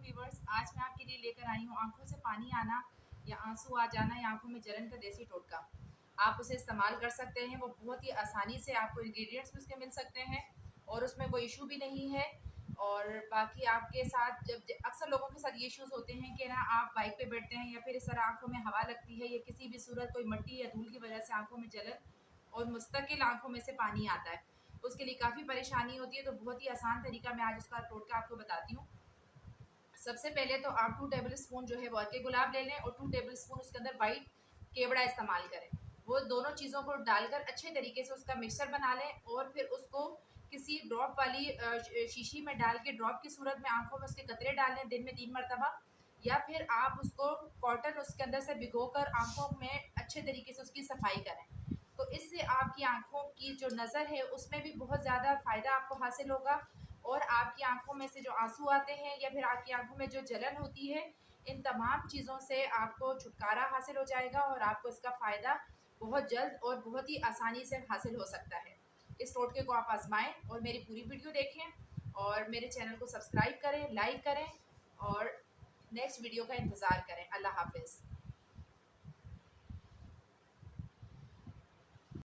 Viewers, आज मैं आपके लिए लेकर आई हूँ आंखों से पानी आना या आंसू आ जाना या आंखों में जलन का देसी टोटका। आप उसे इस्तेमाल कर सकते हैं। वो बहुत ही आसानी से आपको इंग्रेडिएंट्स भी उसके मिल सकते हैं और उसमें कोई इशू भी नहीं है। और बाकी आपके साथ जब अक्सर लोगों के साथ ये इश्यूज होते हैं कि ना आप बाइक पे बैठते हैं या फिर इस तरह आंखों में हवा लगती है या किसी भी सूरत कोई मिट्टी या धूल की वजह से आंखों में जलन और मुस्तकिल आंखों में से पानी आता है, उसके लिए काफ़ी परेशानी होती है। तो बहुत ही आसान तरीका मैं आज उसका टोटका आपको बताती हूँ। सबसे पहले तो आप 2 टेबल स्पून जो है वो अर्के गुलाब ले लें और 2 टेबल स्पून उसके अंदर वाइट केवड़ा इस्तेमाल करें। वो दोनों चीज़ों को डालकर अच्छे तरीके से उसका मिक्सचर बना लें और फिर उसको किसी ड्रॉप वाली शीशी में डाल के ड्रॉप की सूरत में आंखों में उसके कतरे डाल लें दिन में 3 मरतबा। या फिर आप उसको कॉटन उसके अंदर से भिगोकर आंखों में अच्छे तरीके से उसकी सफाई करें। तो इससे आपकी आंखों की जो नज़र है उसमें भी बहुत ज़्यादा फ़ायदा आपको हासिल होगा और आपकी आंखों में से जो आंसू आते हैं या फिर आपकी आंखों में जो जलन होती है, इन तमाम चीज़ों से आपको छुटकारा हासिल हो जाएगा और आपको इसका फ़ायदा बहुत जल्द और बहुत ही आसानी से हासिल हो सकता है। इस टोटके को आप आजमाएं और मेरी पूरी वीडियो देखें और मेरे चैनल को सब्सक्राइब करें, लाइक करें और नेक्स्ट वीडियो का इंतज़ार करें। अल्लाह हाफिज़।